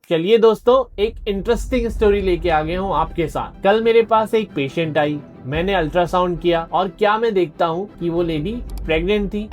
चलिए दोस्तों, एक इंटरेस्टिंग स्टोरी लेके आ गया हूँ आपके साथ। कल मेरे पास एक पेशेंट आई, मैंने अल्ट्रासाउंड किया और क्या मैं देखता हूँ कि वो लेडी प्रेग्नेंट थी।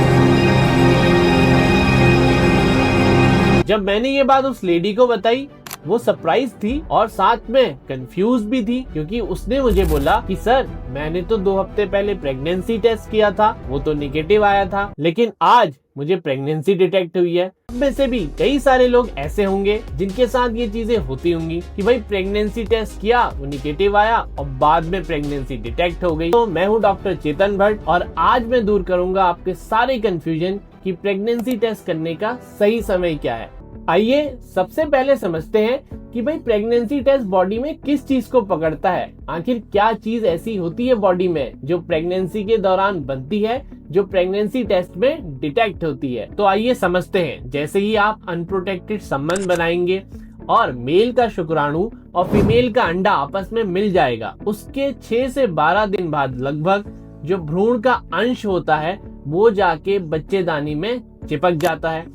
जब मैंने ये बात उस लेडी को बताई, वो सरप्राइज थी और साथ में कंफ्यूज भी थी, क्योंकि उसने मुझे बोला कि सर, मैंने तो 2 हफ्ते पहले प्रेगनेंसी टेस्ट किया था, वो तो निगेटिव आया था, लेकिन आज मुझे प्रेगनेंसी डिटेक्ट हुई है। में से भी कई सारे लोग ऐसे होंगे जिनके साथ ये चीजें होती होंगी कि भाई प्रेगनेंसी टेस्ट किया, वो निगेटिव आया और बाद में प्रेगनेंसी डिटेक्ट हो गई। तो मैं हूँ डॉक्टर चेतन भट्ट और आज मैं दूर करूंगा आपके सारे कंफ्यूजन कि प्रेगनेंसी टेस्ट करने का सही समय क्या है। आइए सबसे पहले समझते हैं कि भाई प्रेगनेंसी टेस्ट बॉडी में किस चीज को पकड़ता है। आखिर क्या चीज ऐसी होती है बॉडी में जो प्रेगनेंसी के दौरान बनती है, जो प्रेगनेंसी टेस्ट में डिटेक्ट होती है। तो आइए समझते हैं। जैसे ही आप अनप्रोटेक्टेड संबंध बनाएंगे और मेल का शुक्राणु और फीमेल का अंडा आपस में मिल जाएगा, उसके 6 से 12 दिन बाद लगभग जो भ्रूण का अंश होता है वो जाके बच्चेदानी में चिपक जाता है।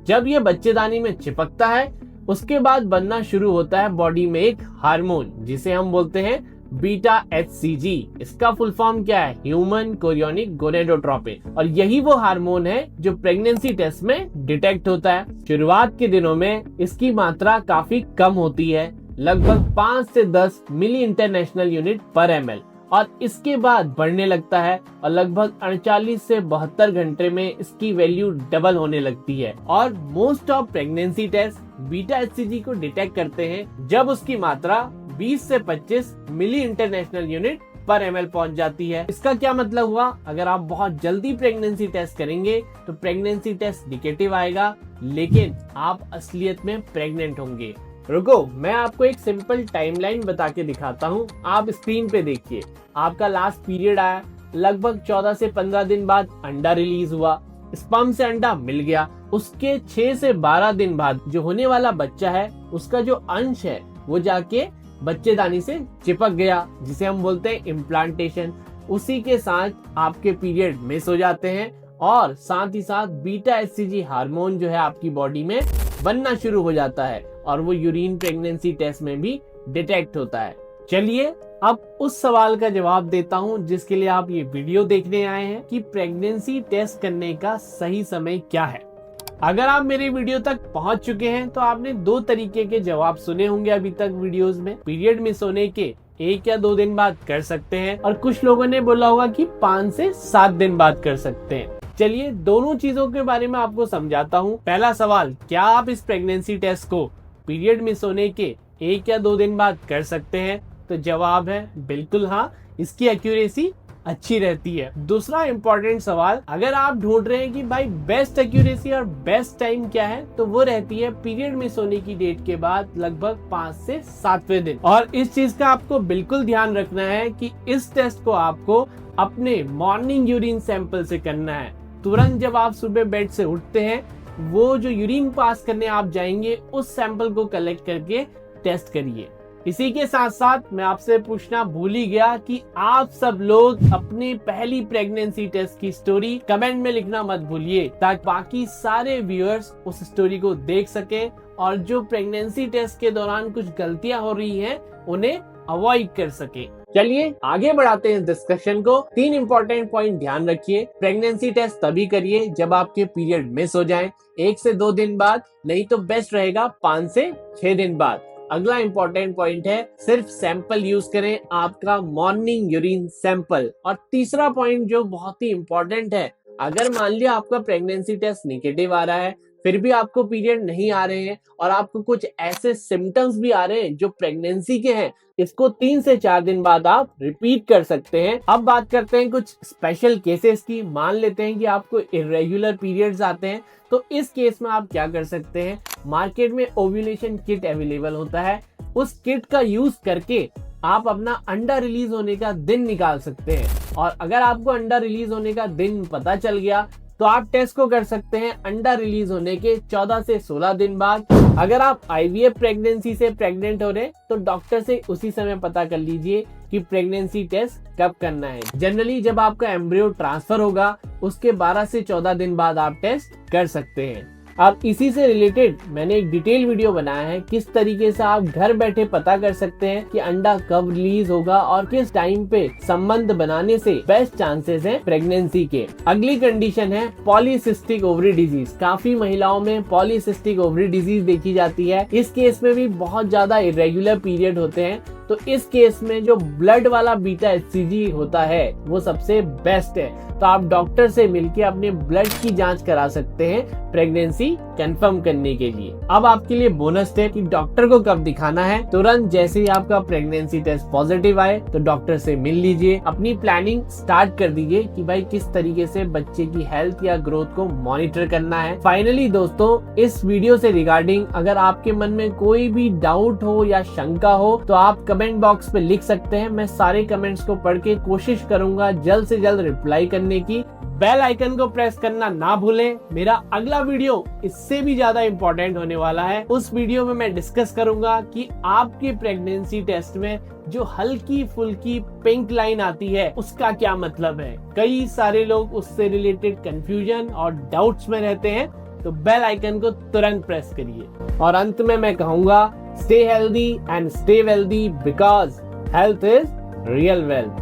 जब ये बच्चेदानी में चिपकता है, उसके बाद बनना शुरू होता है बॉडी में एक हार्मोन, जिसे हम बोलते हैं बीटा HCG। इसका फुल फॉर्म क्या है? Human chorionic gonadotropin. और यही वो हार्मोन है जो प्रेगनेंसी टेस्ट में डिटेक्ट होता है। शुरुआत के दिनों में इसकी मात्रा काफी कम होती है, लगभग 5 से 10 मिली इंटरनेशनल यूनिट पर ml, और इसके बाद बढ़ने लगता है और लगभग 48 से 72 घंटे में इसकी वैल्यू डबल होने लगती है। और most of pregnancy test beta HCG को डिटेक्ट करते हैं जब उसकी मात्रा 20 से 25 मिली इंटरनेशनल यूनिट पर ml पहुंच जाती है। इसका क्या मतलब हुआ? अगर आप बहुत जल्दी प्रेगनेंसी टेस्ट करेंगे तो प्रेगनेंसी टेस्ट निगेटिव आएगा, लेकिन आप असलियत में प्रेग्नेंट होंगे। रुको, मैं आपको एक सिंपल टाइमलाइन बता के दिखाता हूँ। आप स्क्रीन पे देखिए, आपका लास्ट पीरियड आया, लगभग 14 से 15 दिन बाद अंडा रिलीज हुआ, स्पर्म से अंडा मिल गया। उसके 6 से 12 दिन बाद जो होने वाला बच्चा है, उसका जो अंश है वो जाके बच्चेदानी से चिपक गया, जिसे हम बोलते हैं इम्प्लांटेशन। उसी के साथ आपके पीरियड मिस हो जाते हैं और साथ ही साथ बीटा HCG हार्मोन जो है आपकी बॉडी में बनना शुरू हो जाता है और वो यूरिन प्रेगनेंसी टेस्ट में भी डिटेक्ट होता है। चलिए अब उस सवाल का जवाब देता हूँ जिसके लिए आप ये वीडियो देखने आए हैं कि प्रेगनेंसी टेस्ट करने का सही समय क्या है। अगर आप मेरे वीडियो तक पहुंच चुके हैं तो आपने 2 तरीके के जवाब सुने होंगे अभी तक वीडियोस में। पीरियड मिस होने के 1 या 2 दिन बाद कर सकते हैं, और कुछ लोगों ने बोला होगा कि 5 से 7 दिन बाद कर सकते हैं। चलिए दोनों चीजों के बारे में आपको समझाता हूँ। पहला सवाल, क्या आप इस प्रेगनेंसी टेस्ट को पीरियड मिस होने के 1 या 2 दिन बाद कर सकते हैं? तो जवाब है बिल्कुल हाँ, इसकी एक्यूरेसी अच्छी रहती है। दूसरा इम्पोर्टेंट सवाल, अगर आप ढूंढ रहे हैं कि भाई बेस्ट एक्यूरेसी और बेस्ट टाइम क्या है, तो वो रहती है पीरियड मिस होने की डेट के बाद लगभग 5 से 7वें दिन। और इस चीज का आपको बिल्कुल ध्यान रखना है कि इस टेस्ट को आपको अपने मॉर्निंग यूरिन सैंपल से करना है। तुरंत जब आप सुबह बेड से उठते हैं, वो जो यूरिन पास करने आप जाएंगे, उस सैंपल को कलेक्ट करके टेस्ट करिए। इसी के साथ साथ मैं आपसे पूछना भूल ही गया कि आप सब लोग अपनी पहली प्रेगनेंसी टेस्ट की स्टोरी कमेंट में लिखना मत भूलिए, ताकि बाकी सारे व्यूअर्स उस स्टोरी को देख सकें और जो प्रेगनेंसी टेस्ट के दौरान कुछ गलतियां हो रही हैं उन्हें अवॉइड कर सके। चलिए आगे बढ़ाते हैं डिस्कशन को। 3 इंपॉर्टेंट पॉइंट ध्यान रखिए। प्रेगनेंसी टेस्ट तभी करिए जब आपके पीरियड मिस हो जाएं, 1 से 2 दिन बाद, नहीं तो बेस्ट रहेगा 5 से 6 दिन बाद। अगला इंपॉर्टेंट पॉइंट है, सिर्फ सैंपल यूज करें, आपका मॉर्निंग यूरिन सैंपल। और तीसरा पॉइंट जो बहुत ही इंपॉर्टेंट है, अगर मान लिया आपका प्रेगनेंसी टेस्ट निगेटिव आ रहा है, फिर भी आपको पीरियड नहीं आ रहे हैं और आपको कुछ ऐसे सिम्टम्स भी आ रहे हैं जो प्रेगनेंसी के हैं, इसको 3 से 4 दिन बाद आप रिपीट कर सकते हैं। अब बात करते हैं कुछ स्पेशल केसेस की। मान लेते हैं कि आपको इरेगुलर पीरियड्स आते हैं, तो इस केस में आप क्या कर सकते हैं, मार्केट में ओव्यूलेशन किट अवेलेबल होता है, उस किट का यूज करके आप अपना अंडा रिलीज होने का दिन निकाल सकते हैं। और अगर आपको अंडा रिलीज होने का दिन पता चल गया तो आप टेस्ट को कर सकते हैं अंडा रिलीज होने के 14 से 16 दिन बाद। अगर आप IVF प्रेगनेंसी से प्रेग्नेंट हो रहे हैं तो डॉक्टर से उसी समय पता कर लीजिए कि प्रेगनेंसी टेस्ट कब करना है। जनरली जब आपका एम्ब्रियो ट्रांसफर होगा उसके 12 से 14 दिन बाद आप टेस्ट कर सकते हैं। अब इसी से रिलेटेड मैंने एक डिटेल वीडियो बनाया है किस तरीके से आप घर बैठे पता कर सकते हैं कि अंडा कब रिलीज होगा और किस टाइम पे संबंध बनाने से बेस्ट चांसेस हैं प्रेगनेंसी के। अगली कंडीशन है पॉलीसिस्टिक ओवरी डिजीज। काफी महिलाओं में पॉलीसिस्टिक ओवरी डिजीज देखी जाती है। इस केस में भी बहुत ज्यादा इरेगुलर पीरियड होते हैं, तो इस केस में जो ब्लड वाला बीटा HCG होता है वो सबसे बेस्ट है। तो आप डॉक्टर से मिलकर अपने ब्लड की जांच करा सकते हैं प्रेगनेंसी कंफर्म करने के लिए। अब आपके लिए बोनस टिप कि डॉक्टर को कब दिखाना है। तुरंत जैसे ही आपका प्रेगनेंसी टेस्ट पॉजिटिव आए तो डॉक्टर से मिल लीजिए, अपनी प्लानिंग स्टार्ट कर दीजिए कि भाई किस तरीके से बच्चे की हेल्थ या ग्रोथ को मॉनिटर करना है। फाइनली दोस्तों, इस वीडियो से रिगार्डिंग अगर आपके मन में कोई भी डाउट हो या शंका हो तो आप कमेंट बॉक्स पे लिख सकते हैं। मैं सारे कमेंट्स को पढ़ के कोशिश करूंगा जल्द से जल्द रिप्लाई करने की। बेल आइकन को प्रेस करना ना भूलें। मेरा अगला वीडियो इससे भी ज्यादा इंपॉर्टेंट होने वाला है। उस वीडियो में मैं डिस्कस करूंगा कि आपके प्रेगनेंसी टेस्ट में जो हल्की फुल्की पिंक लाइन आती है उसका क्या मतलब है। कई सारे लोग उससे रिलेटेड कंफ्यूजन और डाउट्स में रहते हैं, तो बेल आइकन को तुरंत प्रेस करिए। और अंत में मैं कहूंगा, stay healthy and stay wealthy because health is real wealth.